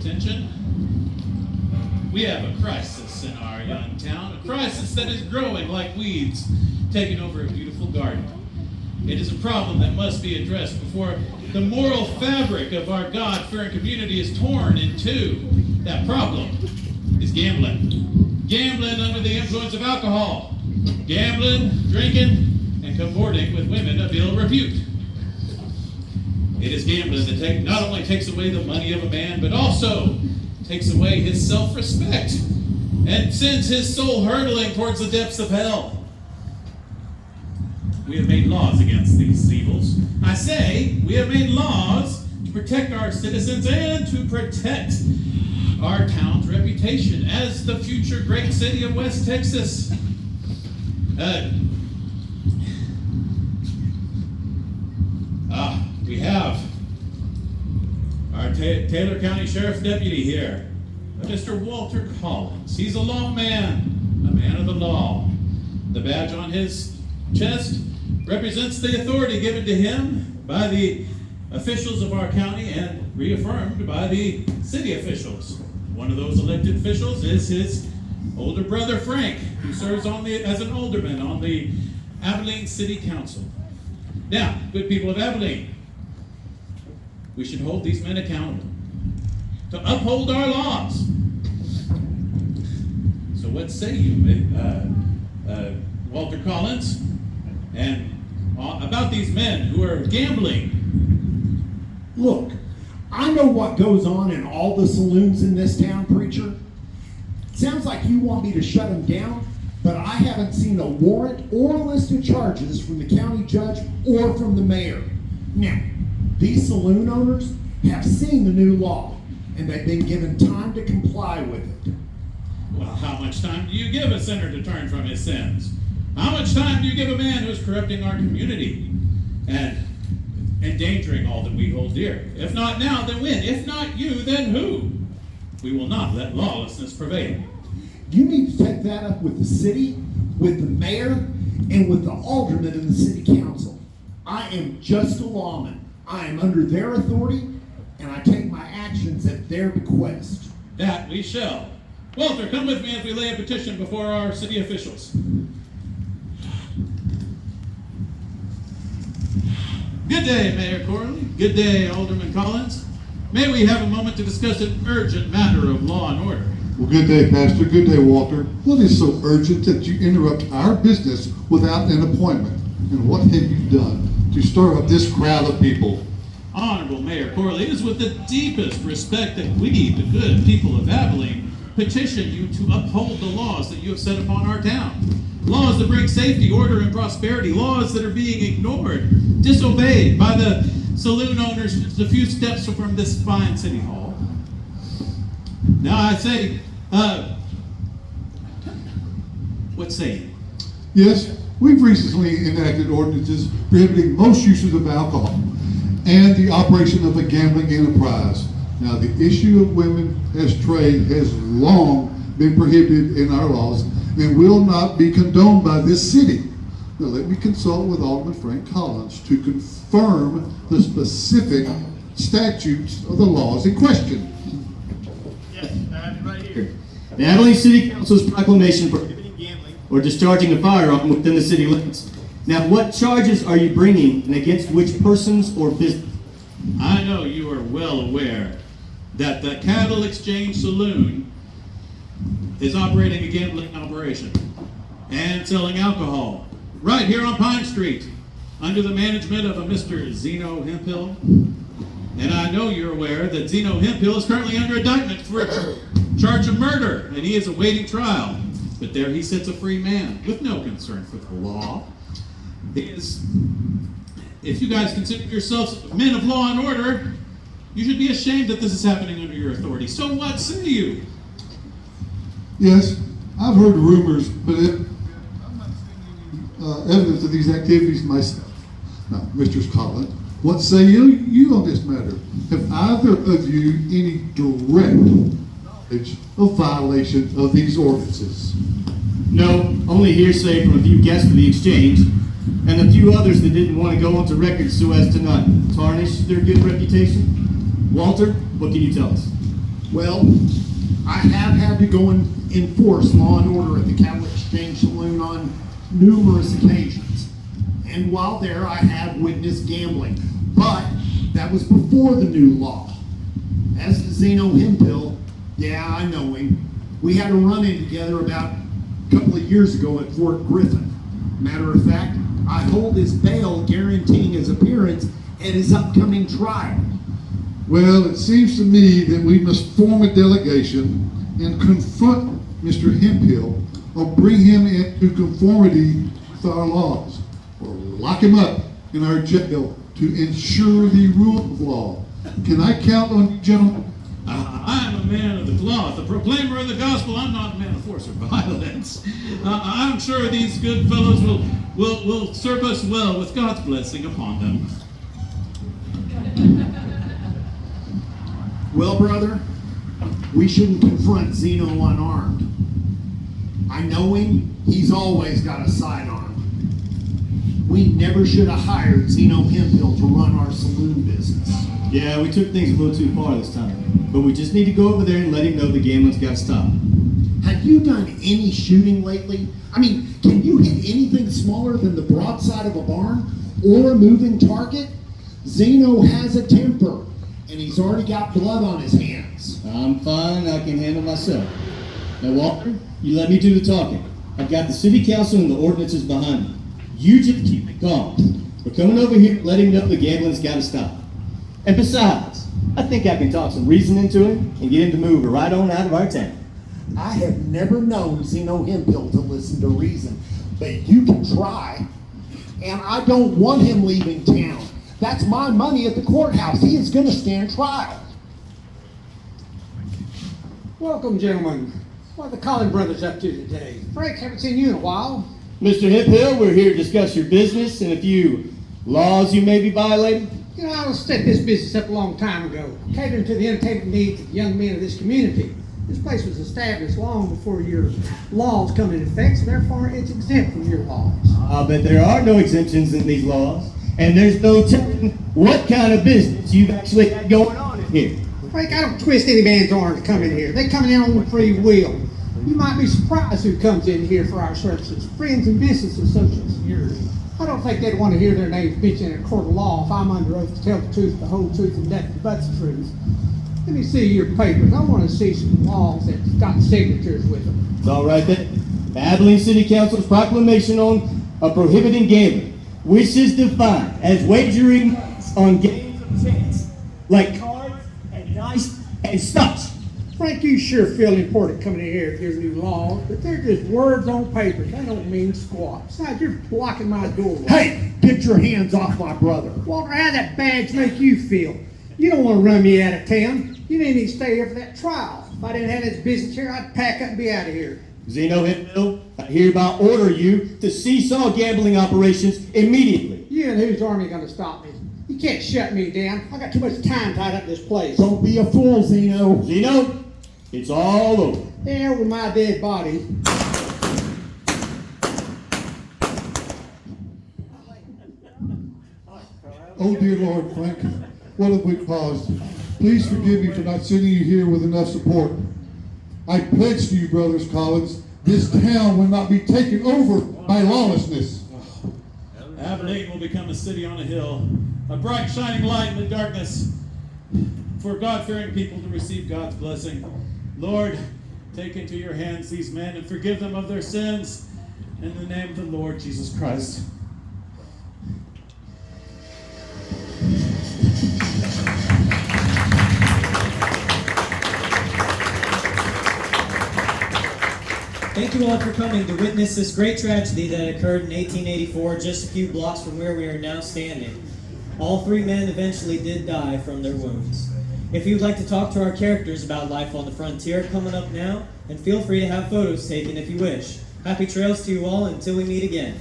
attention. We have a crisis in our young town, a crisis that is growing like weeds, taking over a beautiful garden. It is a problem that must be addressed before the moral fabric of our God-fearing community is torn in two. That problem is gambling. Gambling under the influence of alcohol. Gambling, drinking, and cavorting with women of ill repute. It is gambling that not only takes away the money of a man, but also takes away his self-respect and sends his soul hurtling towards the depths of hell. We have made laws against these evils. I say, we have made laws to protect our citizens and to protect our town's reputation as the future great city of West Texas. We have our Taylor County Sheriff's Deputy here, Mr. Walter Collins. He's a lawman, a man of the law. The badge on his chest represents the authority given to him by the officials of our county and reaffirmed by the city officials. One of those elected officials is his older brother Frank, who serves as an alderman on the Abilene City Council. Now, good people of Abilene, we should hold these men accountable to uphold our laws. So what say you, Walter Collins, and about these men who are gambling? Look, I know what goes on in all the saloons in this town, preacher. Sounds like you want me to shut them down, but I haven't seen a warrant or a list of charges from the county judge or from the mayor. Now, these saloon owners have seen the new law, and they've been given time to comply with it. Well, how much time do you give a sinner to turn from his sins? How much time do you give a man who is corrupting our community and endangering all that we hold dear? If not now, then when? If not you, then who? We will not let lawlessness prevail. You need to take that up with the city, with the mayor, and with the aldermen in the city council. I am just a lawman. I am under their authority, and I take my actions at their bequest. That we shall. Walter, come with me as we lay a petition before our city officials. Good day, Mayor Corley. Good day, Alderman Collins. May we have a moment to discuss an urgent matter of law and order? Well, good day, Pastor. Good day, Walter. What is so urgent that you interrupt our business without an appointment? And what have you done to stir up this crowd of people? Honorable Mayor Corley, it is with the deepest respect that we, the good people of Abilene, petition you to uphold the laws that you have set upon our town. Laws that bring safety, order, and prosperity. Laws that are being ignored, disobeyed by the saloon owners just a few steps from this fine city hall. Now I say, what say you? Yes, we've recently enacted ordinances prohibiting most uses of alcohol and the operation of a gambling enterprise. Now, the issue of women as trade has long been prohibited in our laws and will not be condoned by this city. Now, let me consult with Alderman Frank Collins to confirm the specific statutes of the laws in question. Yes, I have it right here. The Abilene City Council's proclamation prohibiting gambling or discharging a firearm within the city limits. Now, what charges are you bringing and against which persons or business? I know you are well aware that the Cattle Exchange Saloon is operating a gambling operation and selling alcohol right here on Pine Street under the management of a Mr. Zeno Hemphill. And I know you're aware that Zeno Hemphill is currently under indictment for a charge of murder, and he is awaiting trial. But there he sits, a free man with no concern for the law. If you guys consider yourselves men of law and order, you should be ashamed that this is happening under your authority. So what say you? Yes, I've heard rumors, but I'm not seeing any evidence of these activities myself. Now, Mr. Collins, what say you on this matter? Have either of you any direct knowledge of violation of these ordinances? No, only hearsay from a few guests of the exchange and a few others that didn't want to go onto record so as to not tarnish their good reputation. Walter, what can you tell us? Well, I have had to go and enforce law and order at the Cattle Exchange Saloon on numerous occasions. And while there, I have witnessed gambling. But that was before the new law. As to Zeno Hempill, yeah, I know him. We had a run-in together about a couple of years ago at Fort Griffin. Matter of fact, I hold his bail guaranteeing his appearance at his upcoming trial. Well, it seems to me that we must form a delegation and confront Mr. Hempill or bring him into conformity with our laws, or lock him up in our jail to ensure the rule of law. Can I count on you, gentlemen? I am a man of the cloth, a proclaimer of the gospel. I'm not a man of force or violence. I'm sure these good fellows will serve us well with God's blessing upon them. Well, brother, we shouldn't confront Zeno unarmed. I know him. He's always got a sidearm. We never should have hired Zeno Hempill to run our saloon business. Yeah, we took things a little too far this time. But we just need to go over there and let him know the gambling's got to stop. Have you done any shooting lately? I mean, can you hit anything smaller than the broadside of a barn or a moving target? Zeno has a temper, and he's already got blood on his hands. I'm fine. I can handle myself. Now, Walker, you let me do the talking. I've got the city council and the ordinances behind me. You just keep it calm. We're coming over here and letting him know the gambling's got to stop. And besides, I think I can talk some reason into him and get him to move right on out of our town. I have never known Zeno Hempill to listen to reason, but you can try. And I don't want him leaving town. That's my money at the courthouse. He is going to stand trial. Welcome, gentlemen. What are the Collin brothers up to today? Frank, haven't seen you in a while. Mr. Hempill, we're here to discuss your business and a few laws you may be violating. You know, I was set this business up a long time ago, catering to the entertainment needs of the young men of this community. This place was established long before your laws come into effect, so therefore it's exempt from your laws. But there are no exemptions in these laws, and there's no telling what kind of business you've actually got going on in here. Frank, I don't twist any man's arm to come in here. They come in on free will. You might be surprised who comes in here for our services. Friends and business associates of yours. I don't think they'd want to hear their names mentioned in a court of law if I'm under oath to tell the truth, the whole truth, and nothing but the truth. Let me see your papers. I want to see some laws that's got signatures with them. It's all right then. The Abilene City Council's proclamation on prohibiting gambling, which is defined as wagering on games of chance, like cards and dice and such. Frank, you sure feel important coming in here with your new laws, but they're just words on paper. They don't mean squat. Besides, you're blocking my doorway. Hey, get your hands off my brother. Walter, how that badge make you feel? You don't want to run me out of town. You didn't even stay here for that trial. If I didn't have this business here, I'd pack up and be out of here. Zeno Hempill, I hereby order you to cease all gambling operations immediately. You and whose army going to stop me? You can't shut me down. I got too much time tied up in this place. Don't be a fool, Zeno. Zeno, it's all over. There with my dead body. Oh, dear Lord, Frank, what have we caused? Please forgive me for not sending you here with enough support. I pledge to you, brothers Collins, this town will not be taken over by lawlessness. Abilene will become a city on a hill, a bright shining light in the darkness for God-fearing people to receive God's blessing. Lord, take into your hands these men and forgive them of their sins. In the name of the Lord Jesus Christ. Thank you all for coming to witness this great tragedy that occurred in 1884, just a few blocks from where we are now standing. All three men eventually did die from their wounds. If you would like to talk to our characters about life on the frontier, coming up now, and feel free to have photos taken if you wish. Happy trails to you all until we meet again.